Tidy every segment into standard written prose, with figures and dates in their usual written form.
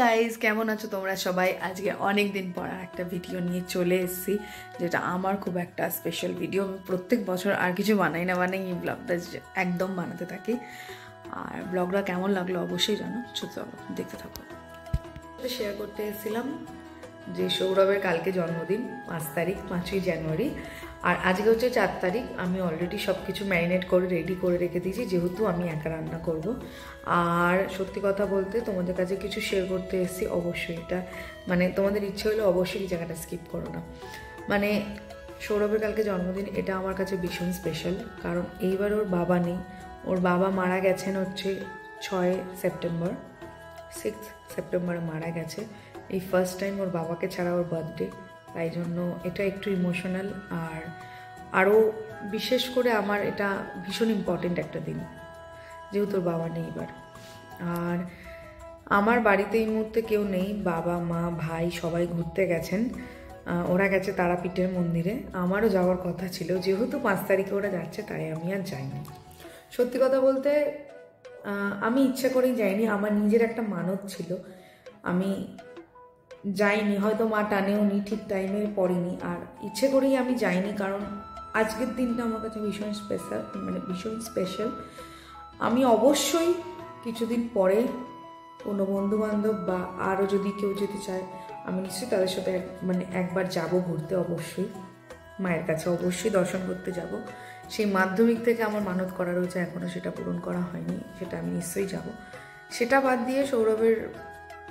Guys, কেমন আছো তোমরা সবাই? আজকে অনেক দিন পর একটা ভিডিও নিয়ে চলে এসেছি, যেটা আমার খুব একটা স্পেশাল ভিডিও। আমি প্রত্যেক বছর আর কিছু বানাই না, মানে এই ব্লগটা একদম বানাতে থাকি। আর ব্লগটা কেমন লাগলো অবশ্যই জানো, চলো দেখতে থাকো। শেয়ার করতে এসেছিলাম যে সৌরভের কালকে জন্মদিন, 5 তারিখ, 5ই জানুয়ারি। আর আজকে হচ্ছে 4 তারিখ। আমি অলরেডি সব কিছু ম্যারিনেট করে রেডি করে রেখে দিয়েছি, যেহেতু আমি একা রান্না করব। আর সত্যি কথা বলতে তোমাদের কাছে কিছু শেয়ার করতে এসেছি, অবশ্যই এটা মানে তোমাদের ইচ্ছে হলে অবশ্যই এই জায়গাটা স্কিপ করো না। মানে সৌরভের কালকে জন্মদিন, এটা আমার কাছে ভীষণ স্পেশাল, কারণ এইবার ওর বাবা নেই। ওর বাবা মারা গেছেন হচ্ছে 6 সেপ্টেম্বর, 6 সেপ্টেম্বরে মারা গেছে। এই ফার্স্ট টাইম ওর বাবাকে ছাড়া ওর বার্থডে, তাই জন্য এটা একটু ইমোশনাল। আর আরও বিশেষ করে আমার এটা ভীষণ ইম্পর্টেন্ট একটা দিন, যেহেতু ওর বাবা নেই এবার। আর আমার বাড়িতে এই মুহূর্তে কেউ নেই, বাবা মা ভাই সবাই ঘুরতে গেছেন। ওরা গেছে তারাপীঠের মন্দিরে। আমারও যাওয়ার কথা ছিল, যেহেতু 5 তারিখে ওরা যাচ্ছে তাই আমি আর যাইনি। সত্যি কথা বলতে আমি ইচ্ছা করেই যাইনি, আমার নিজের একটা মানত ছিল, আমি যাইনি। হয়তো মা টানেও নি, ঠিক টাইমে পড়িনি, আর ইচ্ছে করেই আমি যাইনি, কারণ আজকের দিনটা আমার কাছে ভীষণ স্পেশাল, মানে ভীষণ স্পেশাল। আমি অবশ্যই কিছুদিন পরে কোনো বন্ধুবান্ধব বা আরও যদি কেউ যেতে চায়, আমি নিশ্চয়ই তাদের সাথে মানে একবার যাব ঘুরতে, অবশ্যই মায়ের কাছে অবশ্যই দর্শন করতে যাব। সেই মাধ্যমিক থেকে আমার মানত করা রয়েছে, এখনও সেটা পূরণ করা হয়নি, সেটা আমি নিশ্চয়ই যাব। সেটা বাদ দিয়ে সৌরভের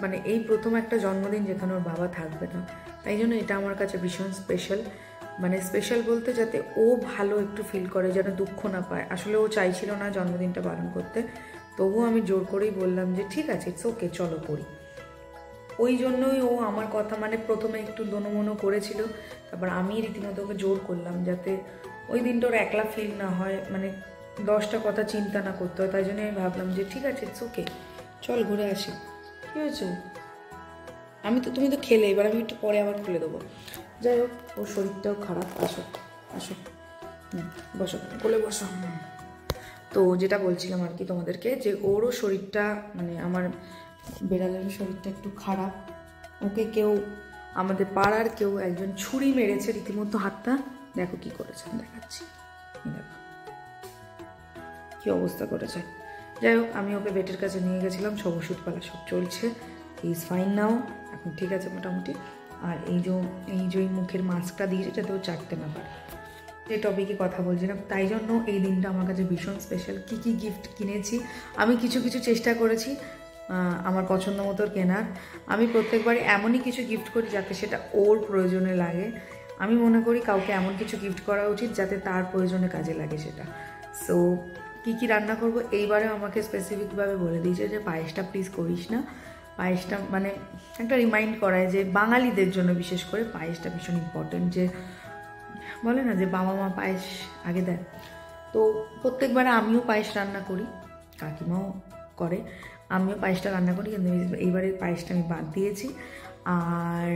মানে এই প্রথম একটা জন্মদিন যেখানে ওর বাবা থাকবে না, তাই জন্য এটা আমার কাছে ভীষণ স্পেশাল। মানে স্পেশাল বলতে যাতে ও ভালো একটু ফিল করে, যেন দুঃখ না পায়। আসলে ও চাইছিল না জন্মদিনটা পালন করতে, তবুও আমি জোর করেই বললাম যে ঠিক আছে, ইটস ওকে, চলো করি। ওই জন্যই ও আমার কথা মানে প্রথমে একটু দোনোমনো করেছিল, তারপর আমি রীতিমতো ওকে জোর করলাম যাতে ওই দিনটা ওর একলা ফিল না হয়, মানে 10টা কথা চিন্তা না করতে হয়। তাই জন্য আমি ভাবলাম যে ঠিক আছে, ইটস ওকে, চল ঘুরে আসি। কী হয়েছে? তুমি তো খেলে, এবার আমি একটু পরে আবার খুলে দেবো। যাই হোক, ওর শরীরটাও খারাপ। আসো আসো, বসো, কোলে বসো। তো যেটা বলছিলাম আর কি তোমাদেরকে, যে ওরও শরীরটা মানে আমার বেড়ালের শরীরটা একটু খারাপ। ওকে কেউ, আমাদের পাড়ার কেউ একজন ছুরি মেরেছে রীতিমতো হাতটা, দেখো কি করেছে, দেখাচ্ছি, দেখো কি অবস্থা করেছে। যাই হোক, আমি ওকে বেটের কাছে নিয়ে গেছিলাম, সব ওষুধপালা সব চলছে, ইজ ফাইন নাও, এখন ঠিক আছে মোটামুটি। আর এই যে মুখের মাস্কটা দিয়েছে, যাতে ও চাটতে না পারে। যে টপিকে কথা বলছিলাম, তাই জন্য এই দিনটা আমার কাছে ভীষণ স্পেশাল। কী কী গিফট কিনেছি আমি, কিছু চেষ্টা করেছি আমার পছন্দ মতো কেনার। আমি প্রত্যেকবারই এমনই কিছু গিফট করি যাতে সেটা ওর প্রয়োজনে লাগে। আমি মনে করি কাউকে এমন কিছু গিফট করা উচিত যাতে তার প্রয়োজনে কাজে লাগে সেটা। সো কী রান্না করব এইবারে আমাকে স্পেসিফিকভাবে বলে দিয়েছে যে পায়েসটা প্লিজ করিস না। পায়েসটা মানে একটা রিমাইন্ড করায় যে বাঙালিদের জন্য বিশেষ করে পায়েসটা ভীষণ ইম্পর্টেন্ট। যে বলে না যে বাবা মা পায়েস আগে দেয়, তো প্রত্যেকবার আমিও পায়েস রান্না করি, কাকিমাও করে, আমিও পায়েসটা রান্না করি, কিন্তু এইবারের পায়েসটা আমি বাদ দিয়েছি। আর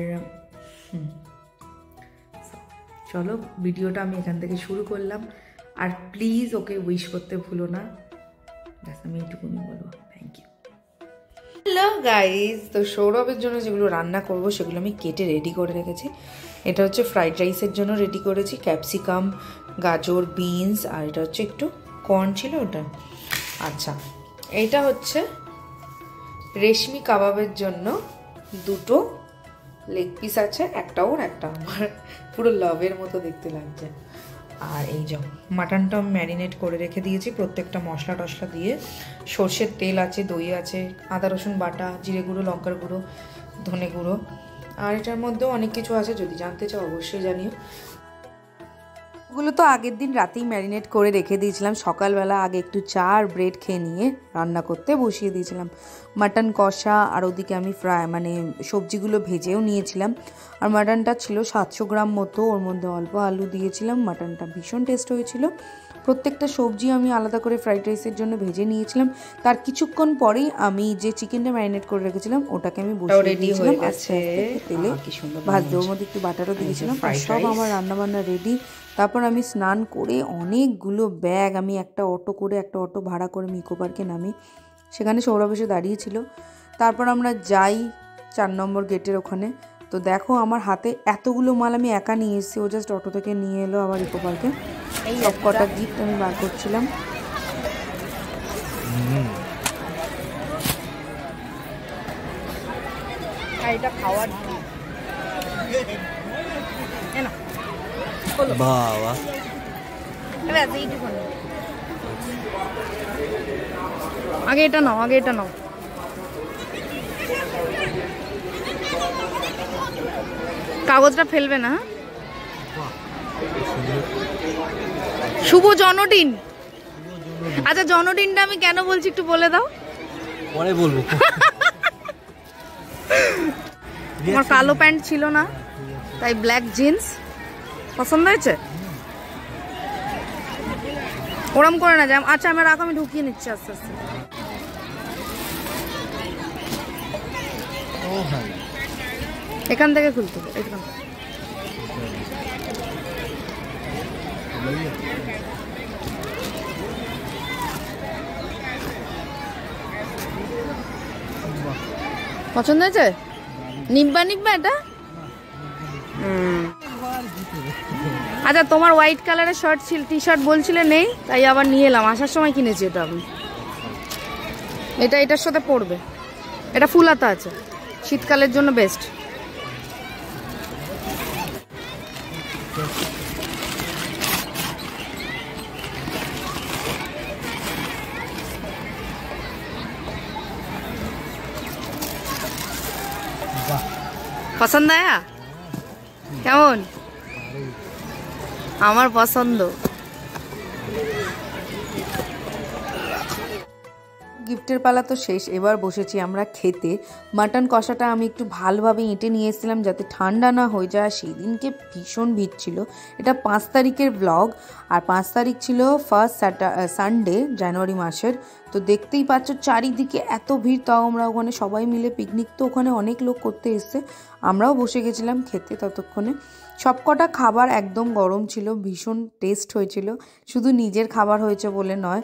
চলো ভিডিওটা আমি এখান থেকে শুরু করলাম। আর প্লিজ ওকে উইশ করতে ভুলো না, ব্যাস আমি এইটুকুনি বলবো। Thank you. হ্যালো গাইজ, তো সৌরভের জন্য যেগুলো রান্না করব সেগুলো আমি কেটে রেডি করে রেখেছি। এটা হচ্ছে ফ্রাইড রাইসের জন্য রেডি করেছি, ক্যাপসিকাম, গাজর, বিনস, আর এটা হচ্ছে একটু কর্ন ছিল ওটা। আচ্ছা, এইটা হচ্ছে রেশমি কাবাবের জন্য দুটো লেগ পিস আছে, একটা ওর একটা আমার, পুরো লাভের মতো দেখতে লাগছে। আর এই যে মাটনটা ম্যারিনেট করে রেখে দিয়েছি প্রত্যেকটা মশলা টশলা দিয়ে। সর্ষের তেল আছে, দই আছে, আদা রসুন বাটা, জিরে গুঁড়ো, লঙ্কার গুঁড়ো, ধনে গুঁড়ো, আর এটার মধ্যেও অনেক কিছু আছে, যদি জানতে চাও অবশ্যই জানিও। ওগুলো তো আগের দিন রাতেই ম্যারিনেট করে রেখে দিয়েছিলাম, সকালবেলা আগে একটু চা আর ব্রেড খেয়ে নিয়ে রান্না করতে বসিয়ে দিয়েছিলাম। মাটন কষা, আর ওদিকে আমি মানে সবজিগুলো ভেজেও নিয়েছিলাম। আর মাটনটা ছিল 700 গ্রাম মতো, ওর মধ্যে অল্প আলু দিয়েছিলাম, মাটনটা ভীষণ টেস্ট হয়েছিল। প্রত্যেকটা সবজি আমি আলাদা করে ফ্রাইড রাইসের জন্য ভেজে নিয়েছিলাম। তার কিছুক্ষণ পরেই আমি যে চিকেনটা ম্যারিনেট করে রেখেছিলাম ওটাকে আমি বসিয়ে দিয়েছিলাম আস্তে আস্তে তেলে ভাজতে, ওর মধ্যে একটু বাটারও দিয়েছিলাম। সব আমার রান্নাবান্না রেডি। তারপর আমি স্নান করে অনেকগুলো ব্যাগ আমি একটা অটো ভাড়া করে ইকো পার্কে নামি। সেখানে সৌরভ এসে দাঁড়িয়েছিল, তারপর আমরা যাই 4 নম্বর গেটের ওখানে। তো দেখো আমার হাতে এতগুলো মাল আমি একা নিয়ে এসেছি, ও জাস্ট অটো থেকে নিয়ে এলো আবার ইকো পার্কে। সব কটা গিফট আমি বার করছিলাম। এটা খাওয়ার বাবা আগে এটা নাও, আগে এটা নাও। কাগজটা ফেলবে না। শুভ জন্মদিন। আচ্ছা জন্মদিনটা আমি কেন বলছি একটু বলে দাও। পরে বলবো। আমার কালো প্যান্ট ছিল না, তাই ব্ল্যাক জিন্স পছন্দ হয়েছে। ওরম করে না যাম। আচ্ছা আমি রাখো, আমি ঢুকিয়ে নিচ্ছি আস্তে আস্তে। এখান থেকে খুলতে হবে, এখান থেকে। পছন্দ হয়েছে? নিব্বা নিব্বা এটা। আচ্ছা তোমার হোয়াইট কালারের শার্ট ছিল, টি শার্ট বলছিলে নেই, তাই আবার নিয়ে এলাম। আসার সময় কিনেছি এটা আমি। এটা এটার সাথে পরবে, এটা ফুল হাতা আছে, শীতকালের জন্য বেস্ট। পছন্দ আয়া? কেমন? আমার পছন্দ। গিফটের পালা তো শেষ, এবার বসেছি আমরা খেতে। মাটন কষাটা আমি একটু ভালোভাবে এঁটে নিয়ে এসেছিলাম যাতে ঠান্ডা না হয়ে যায়। সেই দিনকে ভীষণ ভিড় ছিল। এটা 5 তারিখের ব্লগ, আর 5 তারিখ ছিল ফার্স্ট সানডে জানুয়ারি মাসের। তো দেখতেই পাচ্ছ চারিদিকে এত ভিড়, তাও আমরা ওখানে সবাই মিলে পিকনিক, তো ওখানে অনেক লোক করতে এসছে। আমরাও বসে গেছিলাম খেতে। ততক্ষণে সবকটা খাবার একদম গরম ছিল, ভীষণ টেস্ট হয়েছিল। শুধু নিজের খাবার হয়েছে বলে নয়,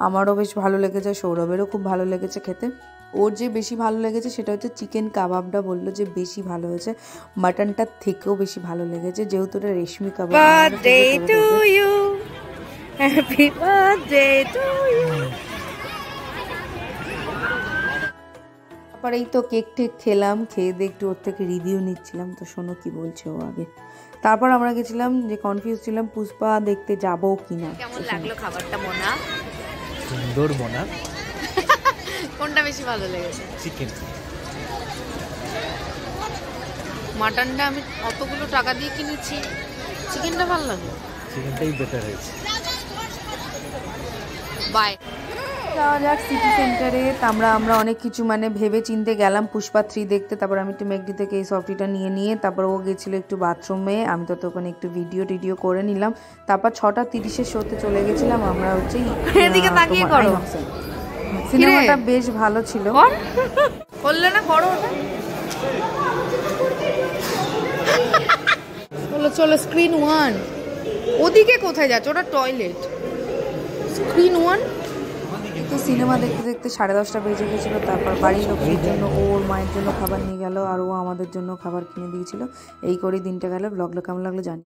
আমারও বেশ ভালো লেগেছে, সৌরভেরও খুব ভালো লেগেছে খেতে। ওর যে বেশি ভালো লেগেছে সেটা হচ্ছে চিকেন কাবাবটা, বললো যে বেশি ভালো হয়েছে, মাটনটার থেকেও বেশি ভালো লেগেছে, যেহেতু এটা reshmi kebab. Birthday to you, happy birthday to you. তারপর এই তো কেক টেক খেলাম, খেয়ে দিয়ে একটু ওর থেকে রিভিউ নিচ্ছিলাম। তো শোনো কি বলছে ও আগে। তারপর আমরা গেছিলাম, যে কনফিউজ ছিলাম পুষ্পা দেখতে যাবো কিনা। কেমন লাগলো খাবারটা মোনা? সুন্দর মোনা। কোনটা বেশি ভালো লেগেছে? চিকেন। মাটনটা আমি অতগুলো টাকা দিয়ে কিনেছি, চিকেনটা ভালো লাগলো। চিকেনটাই বেটার হয়েছে। বাই। যাওয়া যাক সিটি সেন্টারে। আমরা অনেক কিছু মানে ভেবে চিনতে গেলাম পুষ্পা 3 দেখতে। তারপর আমি একটু মেকডি থেকে এই সফটিটা নিয়ে তারপর ও গেছিলো একটু বাথরুমে, আমি তো ওখানে একটু ভিডিও করে নিলাম। তারপর 6:30 শোতে চলে গেছিলাম আমরা। হচ্ছে এদিকে তাকিয়ে করো। সিনেমাটা বেশ ভালো ছিল। বললে না করো ওটা। চলো স্ক্রিন 1। ওদিকে কোথায় যাচ্ছে? ওটা টয়লেট। স্ক্রিন 1। তো সিনেমা দেখতে দেখতে 10:30 বেজে গেছিলো। তারপর বাড়ির লোকের জন্য ওর মায়ের জন্য খাবার নিয়ে গেল, আর ও আমাদের জন্য খাবার কিনে দিয়েছিল। এই করেই দিনটা গেল। ব্লগটা কেমন লাগলো জানি।